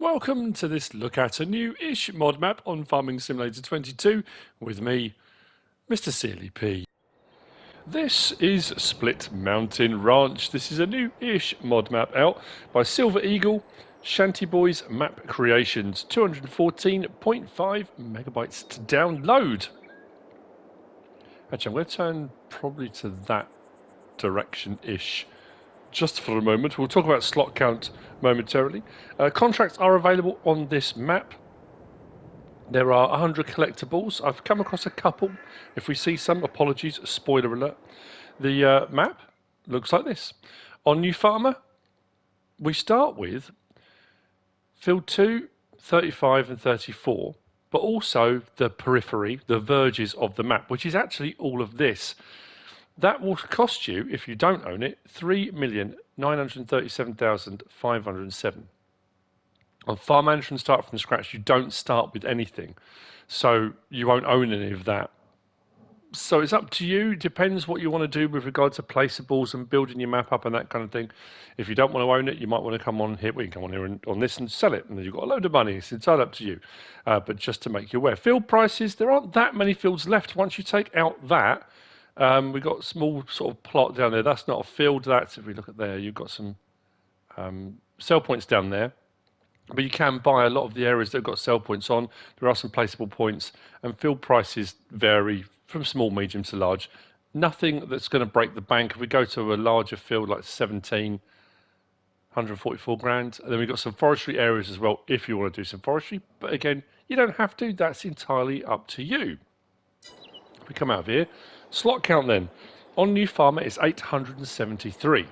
Welcome to this look at a new-ish mod map on Farming Simulator 22 with me, MrSealyp. This is Split Mountain Ranch. This is a new-ish mod map out by Silver Eagle, Shantyboys Map Creations, 214.5 megabytes to download. Actually, I'm going to turn probably to that direction-ish. Just for a moment. We'll talk about slot count momentarily. Contracts are available on this map. There are 100 collectibles. I've come across a couple. If we see some, apologies, spoiler alert. The map looks like this. On New Farmer, we start with Field 2, 35 and 34, but also the periphery, the verges of the map, which is actually all of this. That will cost you, if you don't own it, 3,937,507. On Farm Manager and Start from Scratch, you don't start with anything, so you won't own any of that. So it's up to you. It depends what you want to do with regard to placeables and building your map up and that kind of thing. If you don't want to own it, you might want to come on here. Well, you can come on here and, on this and sell it, and then you've got a load of money. It's entirely up to you. But just to make you aware, field prices, there aren't that many fields left once you take out that. We've got a small sort of plot down there. That's not a field. That's, if we look at there, you've got some sell points down there. But you can buy a lot of the areas that have got sell points on. There are some placeable points, and field prices vary from small, medium to large. Nothing that's going to break the bank. If we go to a larger field like 144 grand, and then we've got some forestry areas as well if you want to do some forestry. But again, you don't have to. That's entirely up to you. If we come out of here, slot count then. On New Farmer is 873.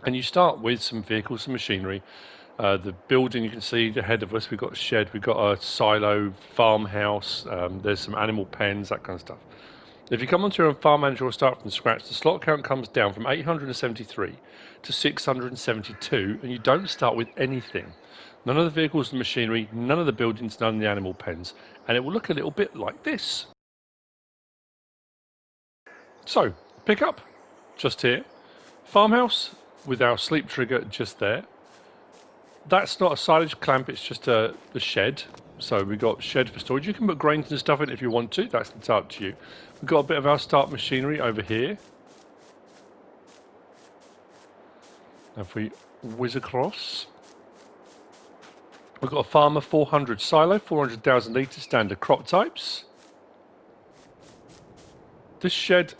And you start with some vehicles, some machinery. The building you can see ahead of us, we've got a shed, we've got a silo, farmhouse, there's some animal pens, that kind of stuff. If you come onto a farm manager or start from scratch, the slot count comes down from 873 to 672, and you don't start with anything. None of the vehicles and machinery, none of the buildings, none of the animal pens. And it will look a little bit like this. So, pick up, just here. Farmhouse with our sleep trigger just there. That's not a silage clamp, it's just the shed. So we've got shed for storage. You can put grains and stuff in if you want to. That's up to you. We've got a bit of our start machinery over here. If we whiz across, we've got a Farmer 400 silo, 400,000 litres standard crop types. This shed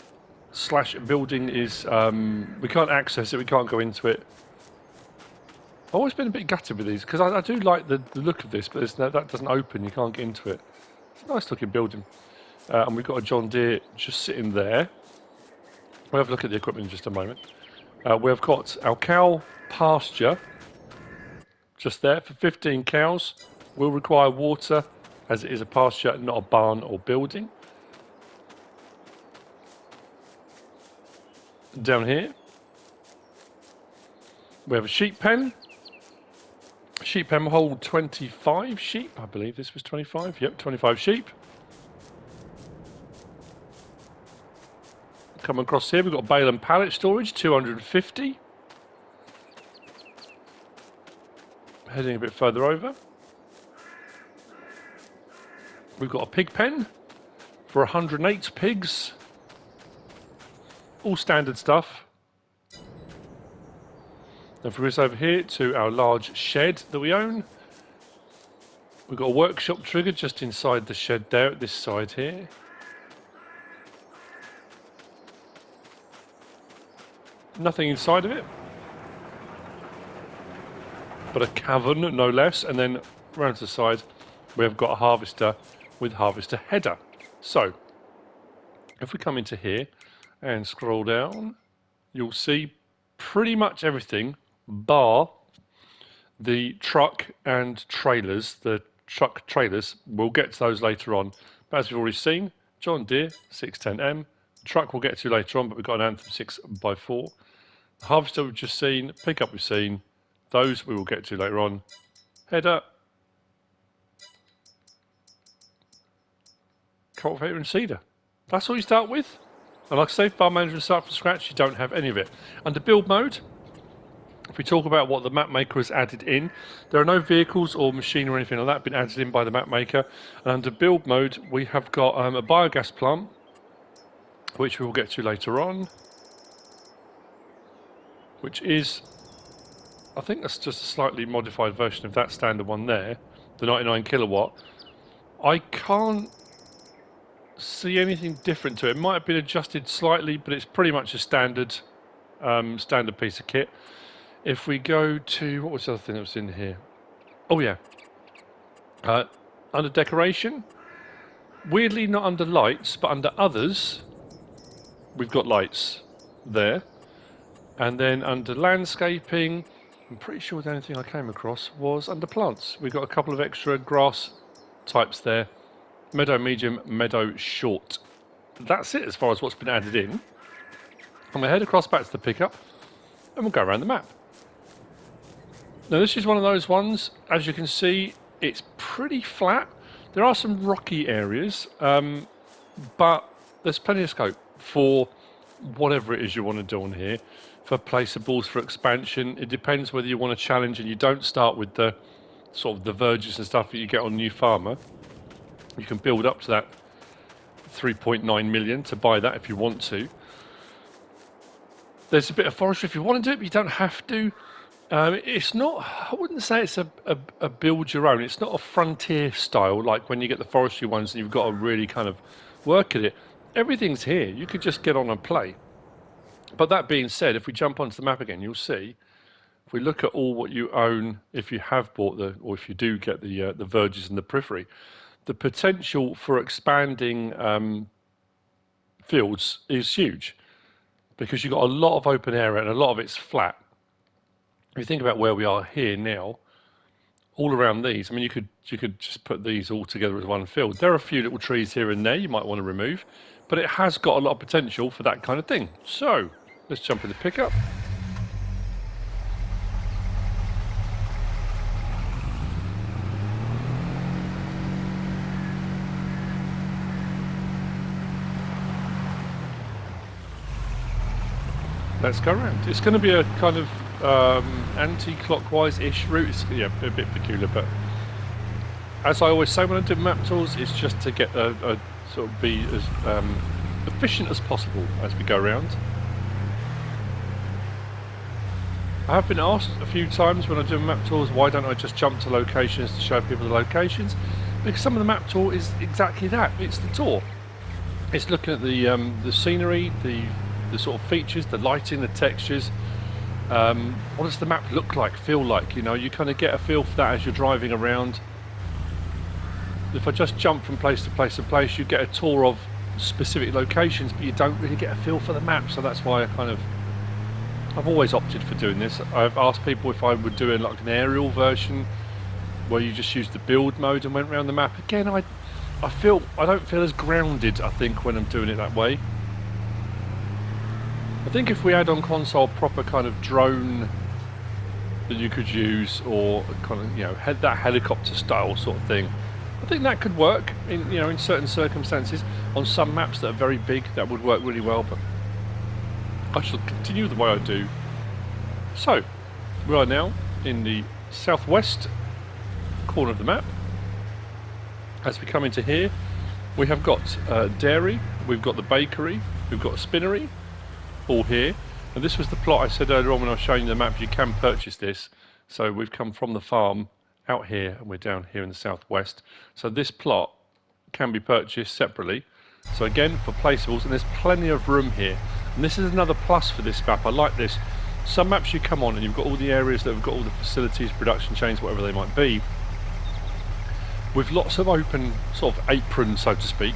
slash building is, we can't access it, we can't go into it. I've always been a bit gutted with these because I do like the look of this, but that doesn't open, you can't get into it. It's a nice looking building. And we've got a John Deere just sitting there. We'll have a look at the equipment in just a moment. We've got our cow pasture just there for 15 cows. Will require water as it is a pasture, not a barn or building. Down here, we have a sheep pen. Sheep pen will hold 25 sheep. I believe this was 25. Yep, 25 sheep. Come across here, we've got bale and pallet storage, 250. Heading a bit further over. We've got a pig pen for 108 pigs. All standard stuff. If we go over here to our large shed that we own, we've got a workshop trigger just inside the shed there at this side here. Nothing inside of it, but a cavern no less, and then around to the side we've got a harvester with harvester header. So if we come into here and scroll down, you'll see pretty much everything bar the truck and trailers. The truck trailers, we'll get to those later on, but as we've already seen, John Deere 610M. The truck we'll get to later on, but we've got an Anthem 6x4. The harvester we've just seen, pickup we've seen, those we will get to later on. Header, cultivator and seeder. That's all you start with. And like I say, farm manager and start from scratch, you don't have any of it. Under build mode, If we talk about what the map maker has added in, there are no vehicles or machinery or anything like that been added in by the map maker. And under build mode, we have got a biogas plant, which we will get to later on, which is, I think that's just a slightly modified version of that standard one there, the 99 kilowatt. I can't see anything different to it. It might have been adjusted slightly, but it's pretty much a standard standard piece of kit. If we go to, what was the other thing that was in here? Oh yeah, under decoration, weirdly not under lights, but under others, we've got lights there. And then under landscaping, I'm pretty sure the only thing I came across was under plants. We've got a couple of extra grass types there. Meadow medium, meadow short. That's it as far as what's been added in. I'm going to head across back to the pickup and we'll go around the map. Now this is one of those ones, as you can see, it's pretty flat. There are some rocky areas, but there's plenty of scope for whatever it is you want to do on here, for placeables, for expansion. It depends whether you want to challenge and you don't start with the sort of the verges and stuff that you get on New Farmer. You can build up to that 3.9 million to buy that if you want to. There's a bit of forestry if you want to do it, but you don't have to. It's not, I wouldn't say it's a build your own. It's not a frontier style like when you get the forestry ones and you've got to really kind of work at it. Everything's here. You could just get on and play. But that being said, if we jump onto the map again, you'll see, if we look at all what you own, if you have bought or if you do get the verges and the periphery, the potential for expanding fields is huge because you've got a lot of open area and a lot of it's flat. If you think about where we are here now, all around these, I mean, you could just put these all together as one field. There are a few little trees here and there you might want to remove, but it has got a lot of potential for that kind of thing. So let's jump in the pickup. Let's go around. It's going to be a kind of anti-clockwise-ish route. It's, yeah, a bit peculiar, but as I always say when I do map tours, it's just to get a sort of be as efficient as possible as we go around. I have been asked a few times when I do map tours, why don't I just jump to locations to show people the locations? Because some of the map tour is exactly that. It's the tour. It's looking at the scenery, the sort of features, the lighting, the textures. What does the map look like, feel like? You know, you kind of get a feel for that as you're driving around. If I just jump from place to place to place, you get a tour of specific locations, but you don't really get a feel for the map. So that's why I've always opted for doing this. I've asked people if I would do like an aerial version where you just use the build mode and went around the map. Again, I don't feel as grounded, I think, when I'm doing it that way. I think if we had on console proper kind of drone that you could use, or kind of, you know, that helicopter style sort of thing, I think that could work in, you know, in certain circumstances. On some maps that are very big, that would work really well, but I shall continue the way I do. So we are now in the southwest corner of the map. As we come into here, we have got dairy, we've got the bakery, we've got a spinnery, all here. And this was the plot I said earlier on when I was showing you the map. You can purchase this. So we've come from the farm out here and we're down here in the southwest. So this plot can be purchased separately. So again, for placeables, and there's plenty of room here. And this is another plus for this map. I like this. Some maps you come on and you've got all the areas that have got all the facilities, production chains, whatever they might be, with lots of open sort of aprons, so to speak.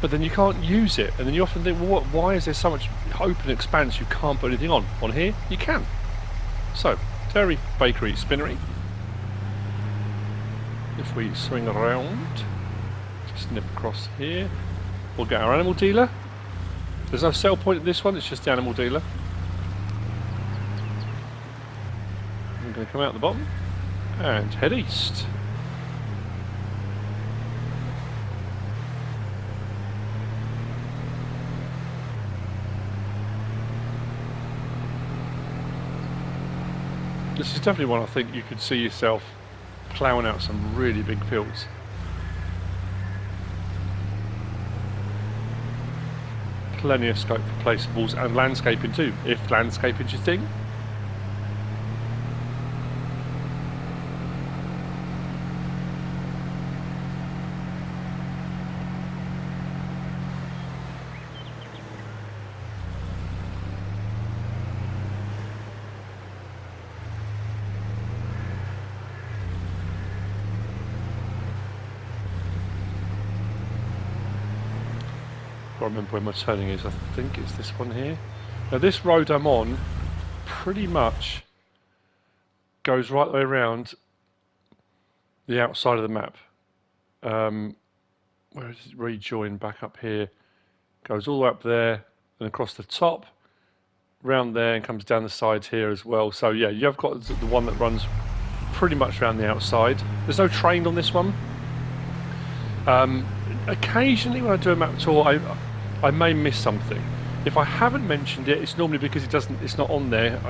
But then you can't use it, and then you often think, well, why is there so much open expanse you can't put anything on? On here, you can. So, dairy, bakery, spinnery. If we swing around, just nip across here, we'll get our animal dealer. There's no sell point at this one, it's just the animal dealer. I'm going to come out the bottom and head east. This is definitely one I think you could see yourself ploughing out some really big fields. Plenty of scope for placeables and landscaping too, if landscaping's your thing. I can't remember where my turning is. I think it's this one here. Now this road I'm on pretty much goes right the way around the outside of the map. Where does it rejoin back up here? Goes all the way up there and across the top, round there, and comes down the sides here as well. So yeah, you've got the one that runs pretty much around the outside. There's no train on this one. Occasionally when I do a map tour, I may miss something. If I haven't mentioned it, it's normally because it's not on there.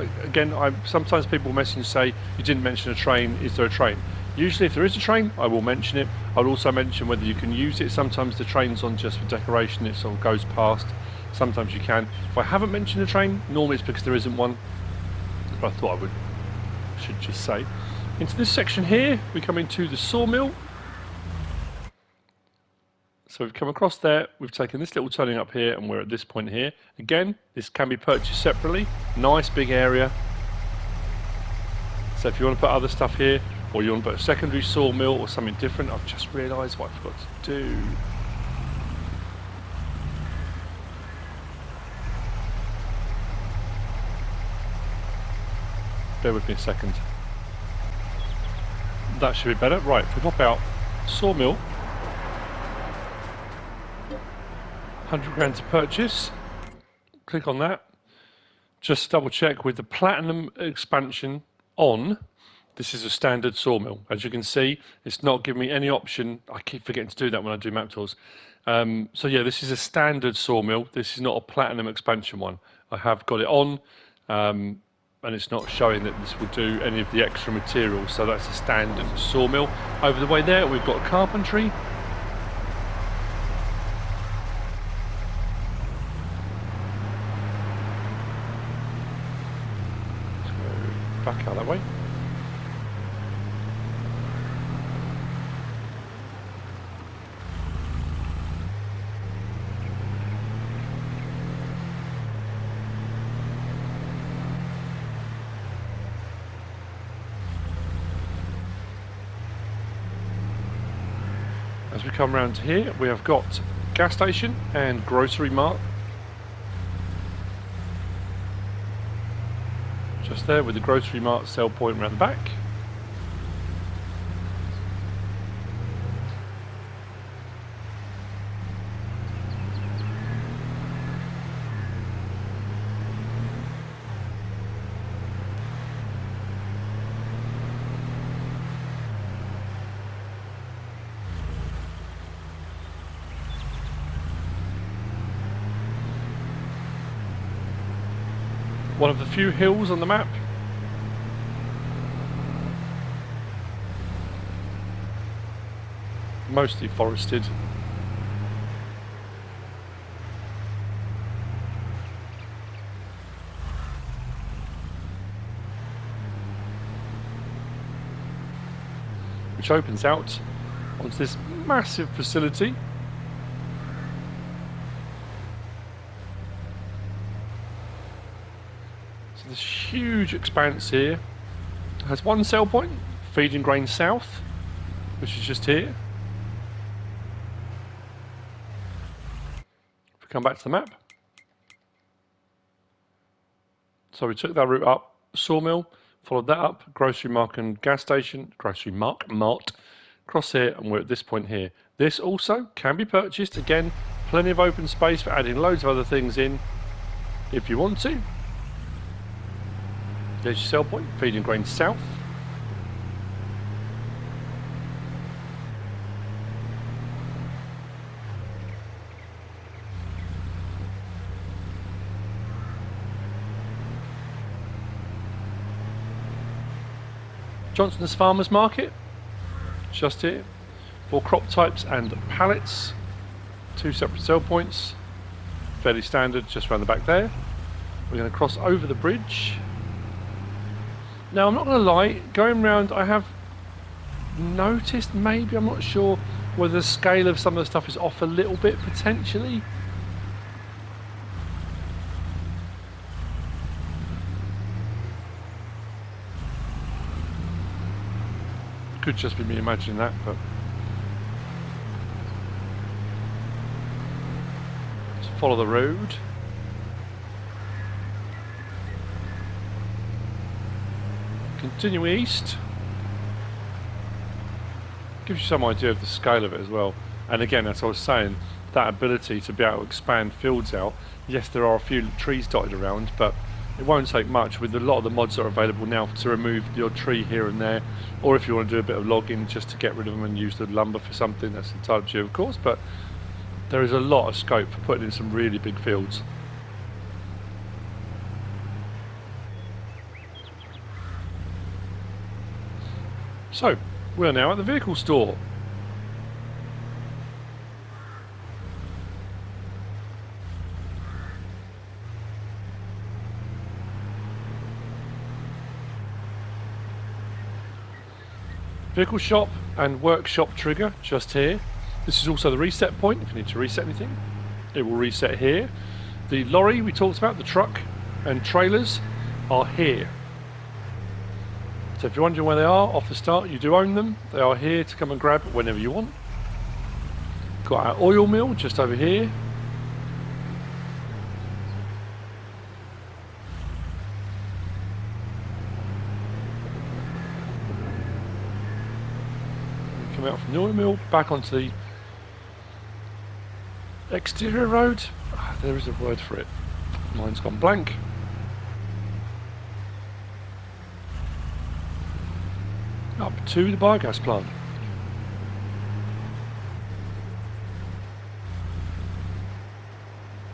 Sometimes people message and say, you didn't mention a train, is there a train? Usually if there is a train, I will mention it. I'll also mention whether you can use it. Sometimes the train's on just for decoration, it sort of goes past. Sometimes you can. If I haven't mentioned a train, normally it's because there isn't one. But I thought should just say. Into this section here, we come into the sawmill. So we've come across there, we've taken this little turning up here, and we're at this point here. Again, this can be purchased separately. Nice big area. So if you want to put other stuff here, or you want to put a secondary sawmill or something different, I've just realised what I forgot to do. Bear with me a second. That should be better. Right, if we pop out sawmill, 100 grand to purchase, click on that, just double check with the platinum expansion on. This is a standard sawmill. As you can see, it's not giving me any option. I keep forgetting to do that when I do map tours. So yeah, this is a standard sawmill. This is not a platinum expansion one. I have got it on, and it's not showing that this will do any of the extra materials. So that's a standard sawmill. Over the way there, we've got carpentry. Back out that way. As we come around to here, we have got gas station and grocery mart. Just there with the grocery mart sell point around the back. One of the few hills on the map. Mostly forested. Which opens out onto this massive facility. So this huge expanse here has one sell point, feeding grain south, which is just here. If we come back to the map. So we took that route up, sawmill, followed that up, grocery mart and gas station, grocery mart, cross here, and we're at this point here. This also can be purchased. Again, plenty of open space for adding loads of other things in if you want to. There's your sell point, feeding grain south. Johnson's Farmers Market, just here, for crop types and pallets. 2 separate sell points, fairly standard, just around the back there. We're going to cross over the bridge. Now, I'm not going to lie, going round, I have noticed, maybe, I'm not sure, whether the scale of some of the stuff is off a little bit, potentially. Could just be me imagining that, but let's follow the road. Continue east. Gives you some idea of the scale of it as well. And again, as I was saying, that ability to be able to expand fields out. Yes, there are a few trees dotted around, but it won't take much with a lot of the mods that are available now to remove your tree here and there, or if you want to do a bit of logging just to get rid of them and use the lumber for something, that's entirely up to you, of course, but there is a lot of scope for putting in some really big fields. So, we're now at the vehicle store. Vehicle shop and workshop trigger just here. This is also the reset point if you need to reset anything. It will reset here. The lorry we talked about, the truck and trailers are here. So if you're wondering where they are off the start, you do own them. They are here to come and grab whenever you want. Got our oil mill just over here. Come out from the oil mill, back onto the exterior road. There is a word for it. Mine's gone blank. Up to the biogas plant.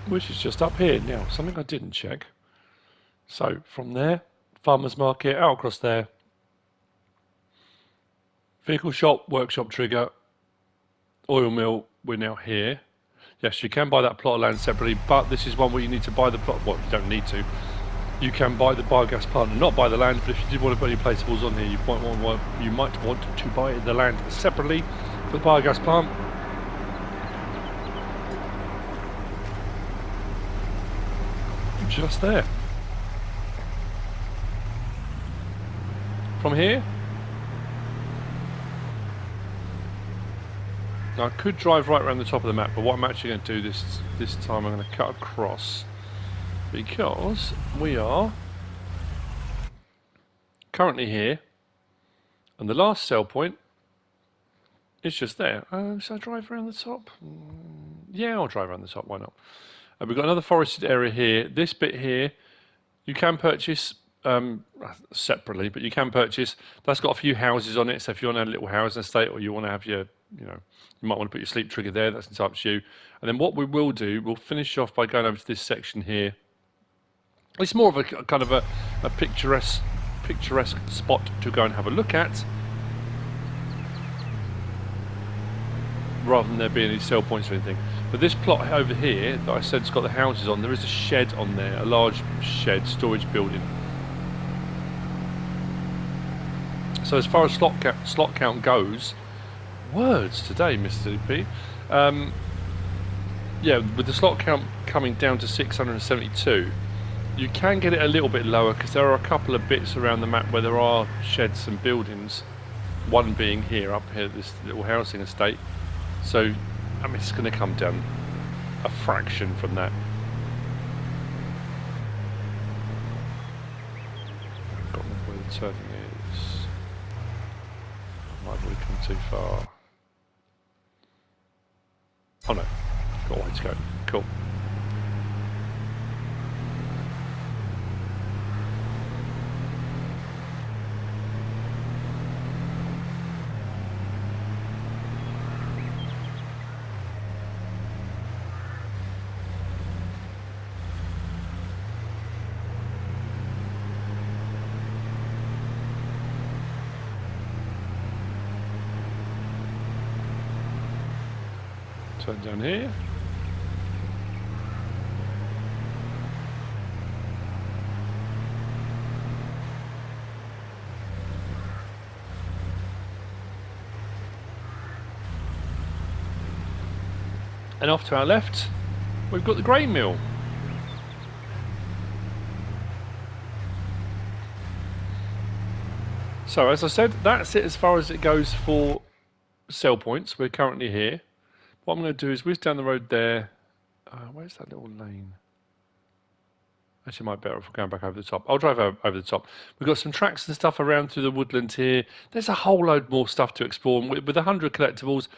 Which is just up here. Now, something I didn't check. So, from there, farmers market, out across there. Vehicle shop, workshop trigger, oil mill, we're now here. Yes, you can buy that plot of land separately, but this is one where you need to buy the plot. Well, you don't need to. You can buy the biogas plant and not buy the land, but if you did want to put any placeables on here, you might want to buy the land separately for the biogas plant. Just there. From here, now I could drive right around the top of the map, but what I'm actually going to do this time, I'm going to cut across because we are currently here, and the last sell point is just there. So I drive around the top? Yeah, I'll drive around the top. Why not? We've got another forested area here. This bit here, you can purchase separately, but you can purchase. That's got a few houses on it. So if you want to have a little housing estate, or you want to have your, you might want to put your sleep trigger there. That's entirely up to you. And then what we will do, we'll finish off by going over to this section here. It's more of a kind of a picturesque spot to go and have a look at, rather than there being any sell points or anything. But this plot over here that I said has got the houses on, there is a shed on there, a large shed, storage building. So as far as slot count goes, words today, MrSealyp. Yeah, with the slot count coming down to 672, you can get it a little bit lower because there are a couple of bits around the map where there are sheds and buildings. One being here, up here, this little housing estate. So, I mean, it's going to come down a fraction from that. I've got where the turning is. Might have already come too far. Oh no, got a way to go. Cool. Turn down here. And off to our left, we've got the grain mill. So as I said, that's it as far as it goes for sell points. We're currently here. What I'm going to do is whiz down the road there. Where's that little lane? Actually, might be better if we're going back over the top. I'll drive over the top. We've got some tracks and stuff around through the woodland here. There's a whole load more stuff to explore. And with 100 collectibles,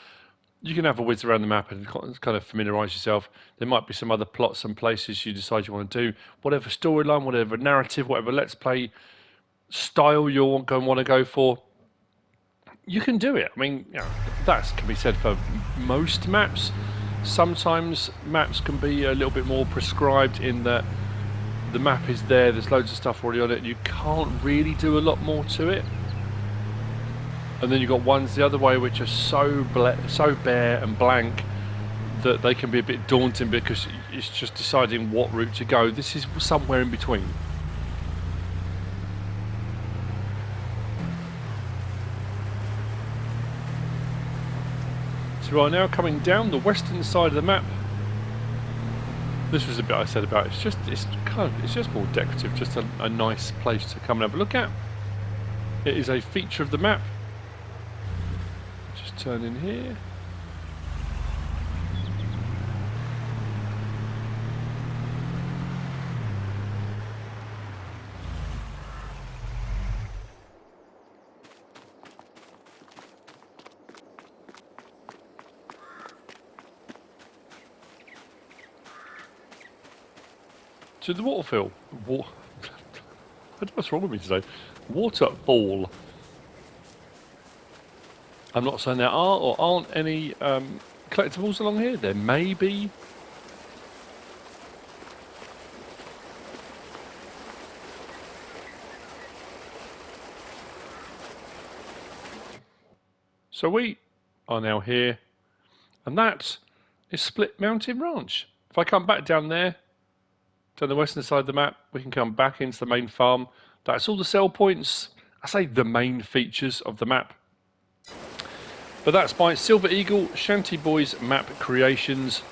you can have a whiz around the map and kind of familiarise yourself. There might be some other plots and places you decide you want to do. Whatever storyline, whatever narrative, whatever let's play style you're going to want to go for, you can do it. I mean, you know, that can be said for most maps. Sometimes maps can be a little bit more prescribed in that the map is there, there's loads of stuff already on it, and you can't really do a lot more to it. And then you've got ones the other way which are so bare and blank that they can be a bit daunting because it's just deciding what route to go. This is somewhere in between. So we are now coming down the western side of the map. This was a bit I said about it's just more decorative, just a nice place to come and have a look at. It is a feature of the map. Just turn in here. To the waterfall. What's wrong with me today? Waterfall. I'm not saying there are or aren't any collectibles along here. There may be. So we are now here, and that is Split Mountain Ranch. If I come back down there, to the western side of the map, we can come back into the main farm. That's all the sell points. I say the main features of the map. But that's by Silver Eagle, Shantyboys Map Creations.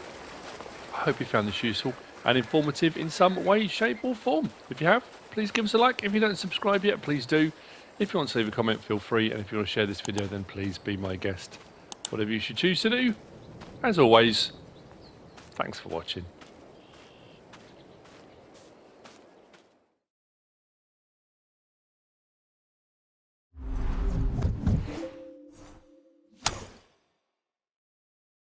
I hope you found this useful and informative in some way, shape or form. If you have, please give us a like. If you don't subscribe yet, please do. If you want to leave a comment, feel free. And if you want to share this video, then please be my guest. Whatever you should choose to do. As always, thanks for watching.